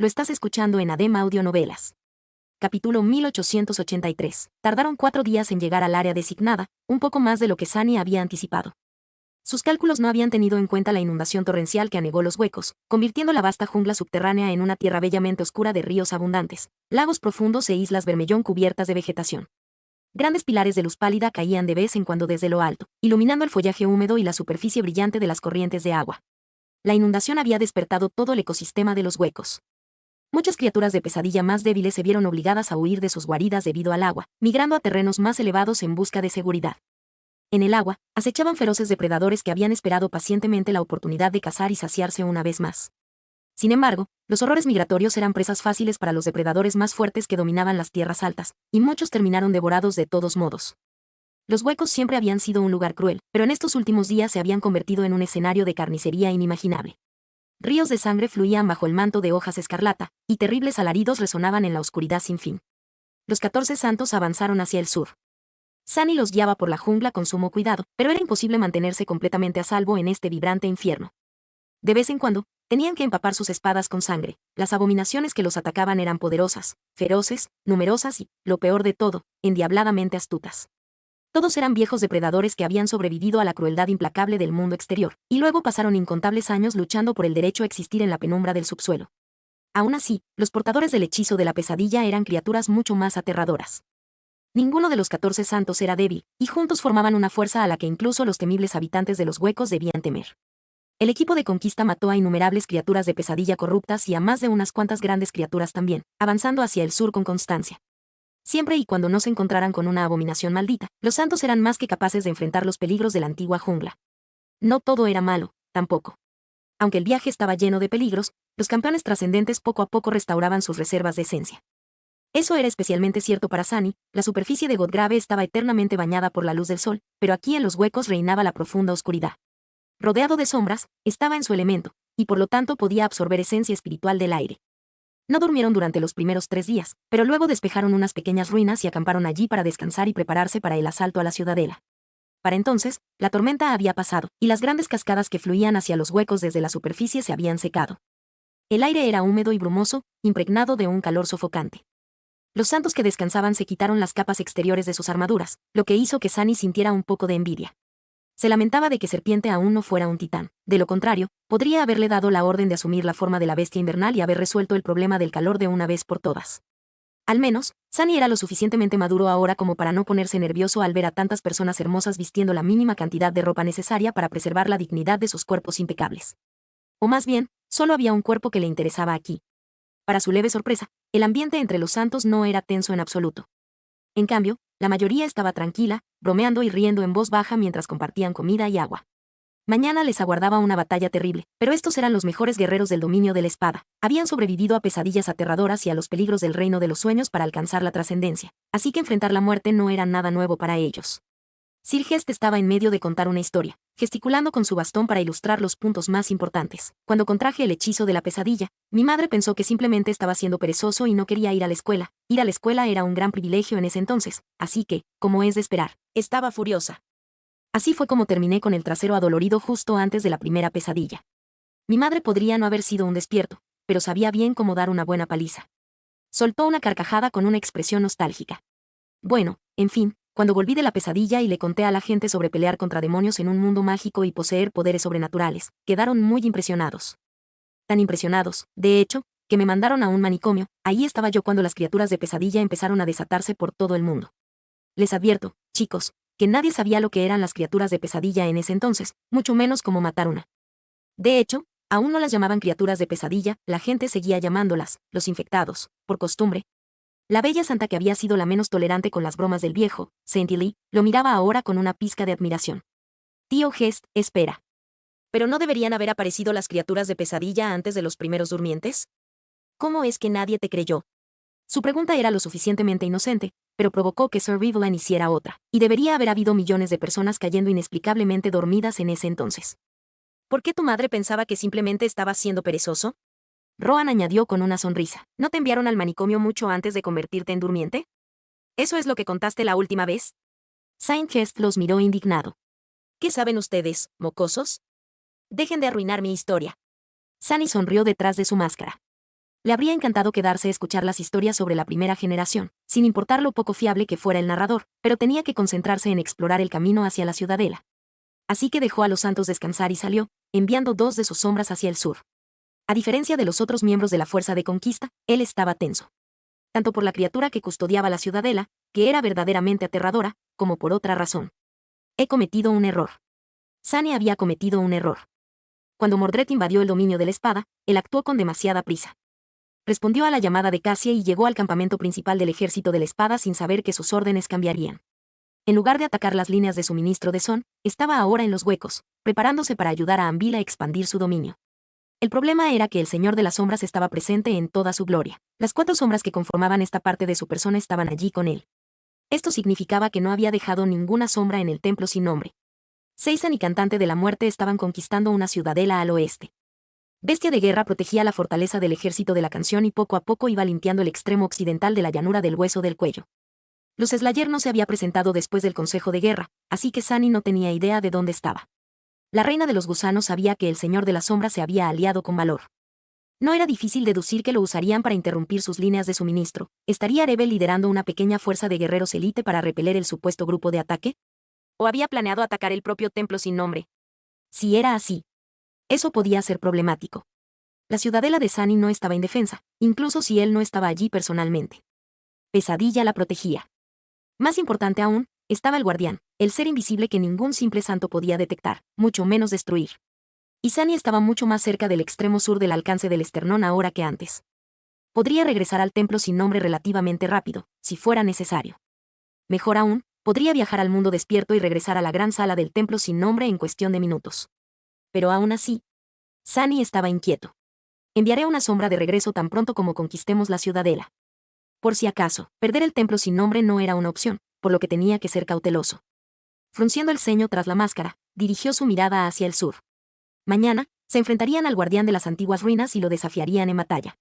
Lo estás escuchando en ADEM Audionovelas. Capítulo 1883. Tardaron 4 días en llegar al área designada, un poco más de lo que Sunny había anticipado. Sus cálculos no habían tenido en cuenta la inundación torrencial que anegó los huecos, convirtiendo la vasta jungla subterránea en una tierra bellamente oscura de ríos abundantes, lagos profundos e islas bermellón cubiertas de vegetación. Grandes pilares de luz pálida caían de vez en cuando desde lo alto, iluminando el follaje húmedo y la superficie brillante de las corrientes de agua. La inundación había despertado todo el ecosistema de los huecos. Muchas criaturas de pesadilla más débiles se vieron obligadas a huir de sus guaridas debido al agua, migrando a terrenos más elevados en busca de seguridad. En el agua, acechaban feroces depredadores que habían esperado pacientemente la oportunidad de cazar y saciarse una vez más. Sin embargo, los horrores migratorios eran presas fáciles para los depredadores más fuertes que dominaban las tierras altas, y muchos terminaron devorados de todos modos. Los huecos siempre habían sido un lugar cruel, pero en estos últimos días se habían convertido en un escenario de carnicería inimaginable. Ríos de sangre fluían bajo el manto de hojas escarlata, y terribles alaridos resonaban en la oscuridad sin fin. Los 14 santos avanzaron hacia el sur. Sunny los guiaba por la jungla con sumo cuidado, pero era imposible mantenerse completamente a salvo en este vibrante infierno. De vez en cuando, tenían que empapar sus espadas con sangre. Las abominaciones que los atacaban eran poderosas, feroces, numerosas y, lo peor de todo, endiabladamente astutas. Todos eran viejos depredadores que habían sobrevivido a la crueldad implacable del mundo exterior, y luego pasaron incontables años luchando por el derecho a existir en la penumbra del subsuelo. Aún así, los portadores del hechizo de la pesadilla eran criaturas mucho más aterradoras. Ninguno de los 14 santos era débil, y juntos formaban una fuerza a la que incluso los temibles habitantes de los huecos debían temer. El equipo de conquista mató a innumerables criaturas de pesadilla corruptas y a más de unas cuantas grandes criaturas también, avanzando hacia el sur con constancia. Siempre y cuando no se encontraran con una abominación maldita, los santos eran más que capaces de enfrentar los peligros de la antigua jungla. No todo era malo, tampoco. Aunque el viaje estaba lleno de peligros, los campeones trascendentes poco a poco restauraban sus reservas de esencia. Eso era especialmente cierto para Sunny. La superficie de Godgrave estaba eternamente bañada por la luz del sol, pero aquí en los huecos reinaba la profunda oscuridad. Rodeado de sombras, estaba en su elemento, y por lo tanto podía absorber esencia espiritual del aire. No durmieron durante los primeros 3 días, pero luego despejaron unas pequeñas ruinas y acamparon allí para descansar y prepararse para el asalto a la ciudadela. Para entonces, la tormenta había pasado, y las grandes cascadas que fluían hacia los huecos desde la superficie se habían secado. El aire era húmedo y brumoso, impregnado de un calor sofocante. Los santos que descansaban se quitaron las capas exteriores de sus armaduras, lo que hizo que Sunny sintiera un poco de envidia. Se lamentaba de que Serpiente aún no fuera un titán. De lo contrario, podría haberle dado la orden de asumir la forma de la bestia invernal y haber resuelto el problema del calor de una vez por todas. Al menos, Sunny era lo suficientemente maduro ahora como para no ponerse nervioso al ver a tantas personas hermosas vistiendo la mínima cantidad de ropa necesaria para preservar la dignidad de sus cuerpos impecables. O más bien, solo había un cuerpo que le interesaba aquí. Para su leve sorpresa, el ambiente entre los santos no era tenso en absoluto. En cambio, la mayoría estaba tranquila, bromeando y riendo en voz baja mientras compartían comida y agua. Mañana les aguardaba una batalla terrible, pero estos eran los mejores guerreros del dominio de la espada. Habían sobrevivido a pesadillas aterradoras y a los peligros del reino de los sueños para alcanzar la trascendencia, así que enfrentar la muerte no era nada nuevo para ellos. Sirgest estaba en medio de contar una historia, gesticulando con su bastón para ilustrar los puntos más importantes. Cuando contraje el hechizo de la pesadilla, mi madre pensó que simplemente estaba siendo perezoso y no quería ir a la escuela. Ir a la escuela era un gran privilegio en ese entonces, así que, como es de esperar, estaba furiosa. Así fue como terminé con el trasero adolorido justo antes de la primera pesadilla. Mi madre podría no haber sido un despierto, pero sabía bien cómo dar una buena paliza. Soltó una carcajada con una expresión nostálgica. Bueno, en fin, cuando volví de la pesadilla y le conté a la gente sobre pelear contra demonios en un mundo mágico y poseer poderes sobrenaturales, quedaron muy impresionados. Tan impresionados, de hecho, que me mandaron a un manicomio. Ahí estaba yo cuando las criaturas de pesadilla empezaron a desatarse por todo el mundo. Les advierto, chicos, que nadie sabía lo que eran las criaturas de pesadilla en ese entonces, mucho menos cómo matar una. De hecho, aún no las llamaban criaturas de pesadilla, la gente seguía llamándolas, los infectados, por costumbre. La bella santa que había sido la menos tolerante con las bromas del viejo, Saint Lee, lo miraba ahora con una pizca de admiración. Tío Gest, espera. ¿Pero no deberían haber aparecido las criaturas de pesadilla antes de los primeros durmientes? ¿Cómo es que nadie te creyó? Su pregunta era lo suficientemente inocente, pero provocó que Sir Rivelan hiciera otra, y debería haber habido millones de personas cayendo inexplicablemente dormidas en ese entonces. ¿Por qué tu madre pensaba que simplemente estabas siendo perezoso? Rohan añadió con una sonrisa. ¿No te enviaron al manicomio mucho antes de convertirte en durmiente? ¿Eso es lo que contaste la última vez? Saint Gest los miró indignado. ¿Qué saben ustedes, mocosos? Dejen de arruinar mi historia. Sunny sonrió detrás de su máscara. Le habría encantado quedarse a escuchar las historias sobre la primera generación, sin importar lo poco fiable que fuera el narrador, pero tenía que concentrarse en explorar el camino hacia la ciudadela. Así que dejó a los santos descansar y salió, enviando 2 de sus sombras hacia el sur. A diferencia de los otros miembros de la fuerza de conquista, él estaba tenso. Tanto por la criatura que custodiaba la ciudadela, que era verdaderamente aterradora, como por otra razón. He cometido un error. Sunny había cometido un error. Cuando Mordred invadió el dominio de la espada, él actuó con demasiada prisa. Respondió a la llamada de Cassie y llegó al campamento principal del ejército de la espada sin saber que sus órdenes cambiarían. En lugar de atacar las líneas de suministro de Son, estaba ahora en los huecos, preparándose para ayudar a Anvil a expandir su dominio. El problema era que el Señor de las Sombras estaba presente en toda su gloria. Las 4 sombras que conformaban esta parte de su persona estaban allí con él. Esto significaba que no había dejado ninguna sombra en el templo sin nombre. Seisan y Cantante de la Muerte estaban conquistando una ciudadela al oeste. Bestia de Guerra protegía la fortaleza del ejército de la canción y poco a poco iba limpiando el extremo occidental de la llanura del hueso del cuello. Luz Slayer no se había presentado después del Consejo de Guerra, así que Sunny no tenía idea de dónde estaba. La reina de los gusanos sabía que el Señor de la Sombra se había aliado con valor. No era difícil deducir que lo usarían para interrumpir sus líneas de suministro. ¿Estaría Rebel liderando una pequeña fuerza de guerreros élite para repeler el supuesto grupo de ataque? ¿O había planeado atacar el propio templo sin nombre? Si era así, eso podía ser problemático. La ciudadela de Sunny no estaba indefensa, incluso si él no estaba allí personalmente. Pesadilla la protegía. Más importante aún, estaba el guardián, el ser invisible que ningún simple santo podía detectar, mucho menos destruir. Y Sunny estaba mucho más cerca del extremo sur del alcance del esternón ahora que antes. Podría regresar al templo sin nombre relativamente rápido, si fuera necesario. Mejor aún, podría viajar al mundo despierto y regresar a la gran sala del templo sin nombre en cuestión de minutos. Pero aún así, Sunny estaba inquieto. Enviaré una sombra de regreso tan pronto como conquistemos la ciudadela. Por si acaso, perder el templo sin nombre no era una opción, por lo que tenía que ser cauteloso. Frunciendo el ceño tras la máscara, dirigió su mirada hacia el sur. Mañana, se enfrentarían al guardián de las antiguas ruinas y lo desafiarían en batalla.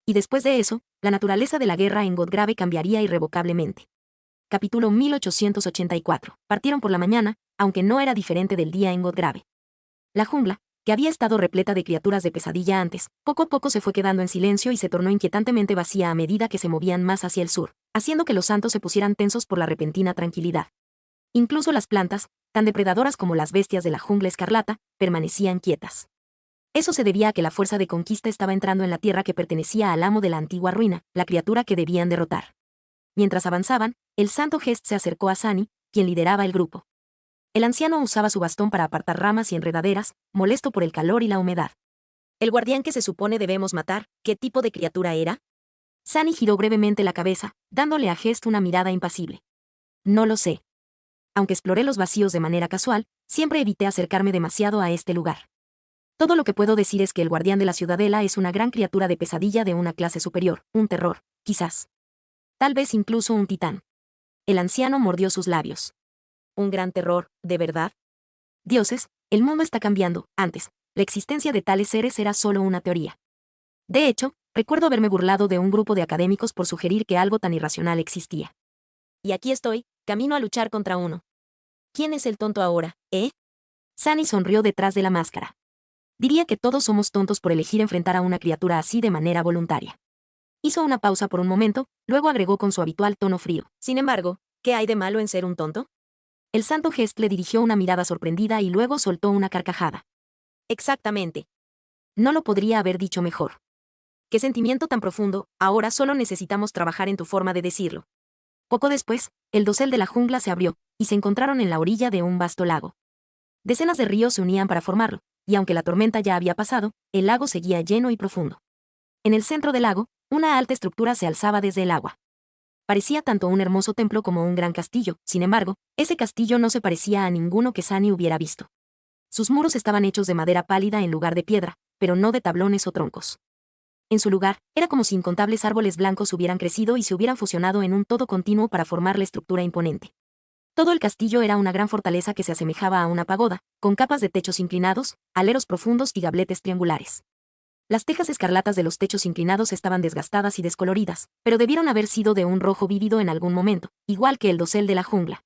Y después de eso, la naturaleza de la guerra en Godgrave cambiaría irrevocablemente. Capítulo 1884. Partieron por la mañana, aunque no era diferente del día en Godgrave. La jungla, que había estado repleta de criaturas de pesadilla antes, poco a poco se fue quedando en silencio y se tornó inquietantemente vacía a medida que se movían más hacia el sur, haciendo que los santos se pusieran tensos por la repentina tranquilidad. Incluso las plantas, tan depredadoras como las bestias de la jungla escarlata, permanecían quietas. Eso se debía a que la fuerza de conquista estaba entrando en la tierra que pertenecía al amo de la antigua ruina, la criatura que debían derrotar. Mientras avanzaban, el santo Gest se acercó a Sunny, quien lideraba el grupo. El anciano usaba su bastón para apartar ramas y enredaderas, molesto por el calor y la humedad. ¿El guardián que se supone debemos matar, qué tipo de criatura era? Sunny giró brevemente la cabeza, dándole a Gest una mirada impasible. No lo sé. Aunque exploré los vacíos de manera casual, siempre evité acercarme demasiado a este lugar. Todo lo que puedo decir es que el guardián de la ciudadela es una gran criatura de pesadilla de una clase superior, un terror, quizás. Tal vez incluso un titán. El anciano mordió sus labios. ¿Un gran terror, de verdad? Dioses, el mundo está cambiando. Antes, la existencia de tales seres era solo una teoría. De hecho, recuerdo haberme burlado de un grupo de académicos por sugerir que algo tan irracional existía. Y aquí estoy, camino a luchar contra uno. ¿Quién es el tonto ahora, eh? Sunny sonrió detrás de la máscara. Diría que todos somos tontos por elegir enfrentar a una criatura así de manera voluntaria. Hizo una pausa por un momento, luego agregó con su habitual tono frío. Sin embargo, ¿qué hay de malo en ser un tonto? El santo Gest le dirigió una mirada sorprendida y luego soltó una carcajada. Exactamente. No lo podría haber dicho mejor. Qué sentimiento tan profundo, ahora solo necesitamos trabajar en tu forma de decirlo. Poco después, el dosel de la jungla se abrió, y se encontraron en la orilla de un vasto lago. Decenas de ríos se unían para formarlo, y aunque la tormenta ya había pasado, el lago seguía lleno y profundo. En el centro del lago, una alta estructura se alzaba desde el agua. Parecía tanto un hermoso templo como un gran castillo, sin embargo, ese castillo no se parecía a ninguno que Sunny hubiera visto. Sus muros estaban hechos de madera pálida en lugar de piedra, pero no de tablones o troncos. En su lugar, era como si incontables árboles blancos hubieran crecido y se hubieran fusionado en un todo continuo para formar la estructura imponente. Todo el castillo era una gran fortaleza que se asemejaba a una pagoda, con capas de techos inclinados, aleros profundos y gabletes triangulares. Las tejas escarlatas de los techos inclinados estaban desgastadas y descoloridas, pero debieron haber sido de un rojo vívido en algún momento, igual que el dosel de la jungla.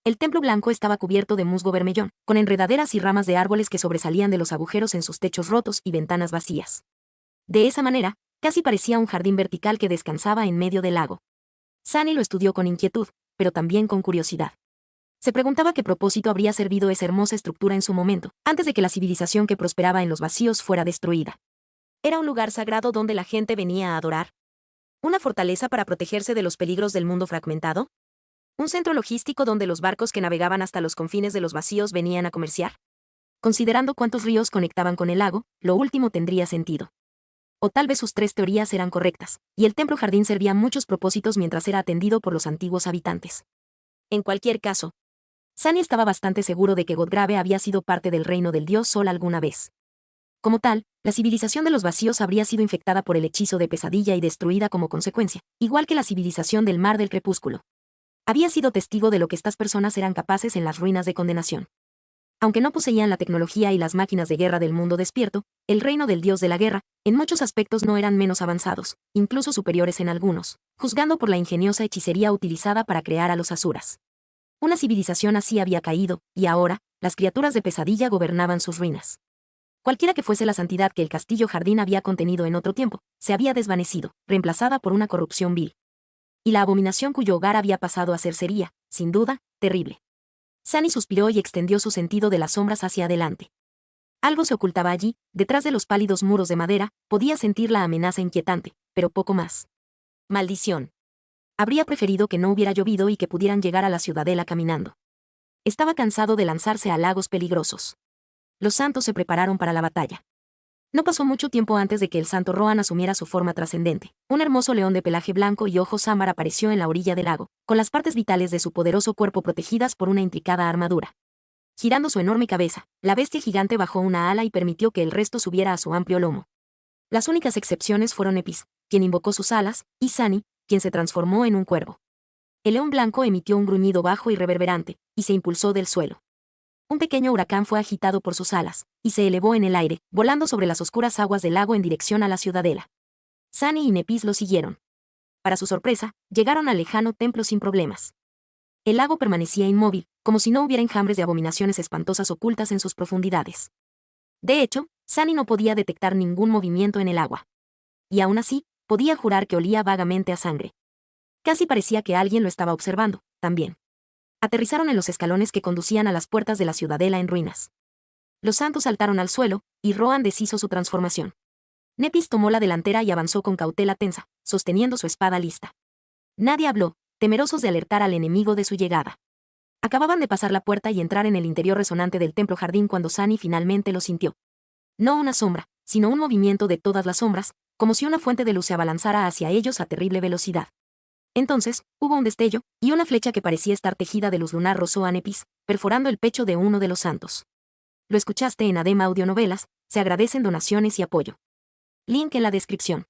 El templo blanco estaba cubierto de musgo bermellón, con enredaderas y ramas de árboles que sobresalían de los agujeros en sus techos rotos y ventanas vacías. De esa manera, Casi parecía un jardín vertical que descansaba en medio del lago. Sunny lo estudió con inquietud, pero también con curiosidad. Se preguntaba qué propósito habría servido esa hermosa estructura en su momento, antes de que la civilización que prosperaba en los vacíos fuera destruida. ¿Era un lugar sagrado donde la gente venía a adorar? ¿Una fortaleza para protegerse de los peligros del mundo fragmentado? ¿Un centro logístico donde los barcos que navegaban hasta los confines de los vacíos venían a comerciar? Considerando cuántos ríos conectaban con el lago, lo último tendría sentido. O tal vez sus tres teorías eran correctas, y el templo jardín servía a muchos propósitos mientras era atendido por los antiguos habitantes. En cualquier caso, Sunny estaba bastante seguro de que Godgrave había sido parte del reino del dios Sol alguna vez. Como tal, la civilización de los vacíos habría sido infectada por el hechizo de pesadilla y destruida como consecuencia, igual que la civilización del mar del crepúsculo. Había sido testigo de lo que estas personas eran capaces en las ruinas de condenación. Aunque no poseían la tecnología y las máquinas de guerra del mundo despierto, el reino del dios de la guerra, en muchos aspectos no eran menos avanzados, incluso superiores en algunos, juzgando por la ingeniosa hechicería utilizada para crear a los asuras. Una civilización así había caído, y ahora, las criaturas de pesadilla gobernaban sus ruinas. Cualquiera que fuese la santidad que el castillo jardín había contenido en otro tiempo, se había desvanecido, reemplazada por una corrupción vil. Y la abominación cuyo hogar había pasado a ser sería, sin duda, terrible. Sunny suspiró y extendió su sentido de las sombras hacia adelante. Algo se ocultaba allí, detrás de los pálidos muros de madera, podía sentir la amenaza inquietante, pero poco más. Maldición. Habría preferido que no hubiera llovido y que pudieran llegar a la ciudadela caminando. Estaba cansado de lanzarse a lagos peligrosos. Los santos se prepararon para la batalla. No pasó mucho tiempo antes de que el santo Rohan asumiera su forma trascendente. Un hermoso león de pelaje blanco y ojos ámbar apareció en la orilla del lago, con las partes vitales de su poderoso cuerpo protegidas por una intricada armadura. Girando su enorme cabeza, la bestia gigante bajó una ala y permitió que el resto subiera a su amplio lomo. Las únicas excepciones fueron Epis, quien invocó sus alas, y Sunny, quien se transformó en un cuervo. El león blanco emitió un gruñido bajo y reverberante, y se impulsó del suelo. Un pequeño huracán fue agitado por sus alas, y se elevó en el aire, volando sobre las oscuras aguas del lago en dirección a la ciudadela. Sunny y Nepis lo siguieron. Para su sorpresa, llegaron al lejano templo sin problemas. El lago permanecía inmóvil, como si no hubiera enjambres de abominaciones espantosas ocultas en sus profundidades. De hecho, Sunny no podía detectar ningún movimiento en el agua. Y aún así, podía jurar que olía vagamente a sangre. Casi parecía que alguien lo estaba observando, también. Aterrizaron en los escalones que conducían a las puertas de la ciudadela en ruinas. Los santos saltaron al suelo, y Rohan deshizo su transformación. Nepis tomó la delantera y avanzó con cautela tensa, sosteniendo su espada lista. Nadie habló, temerosos de alertar al enemigo de su llegada. Acababan de pasar la puerta y entrar en el interior resonante del templo jardín cuando Sunny finalmente lo sintió. No una sombra, sino un movimiento de todas las sombras, como si una fuente de luz se abalanzara hacia ellos a terrible velocidad. Entonces, hubo un destello, y una flecha que parecía estar tejida de luz lunar rozó a Nepis, perforando el pecho de uno de los santos. Lo escuchaste en ADEM Audionovelas, se agradecen donaciones y apoyo. Link en la descripción.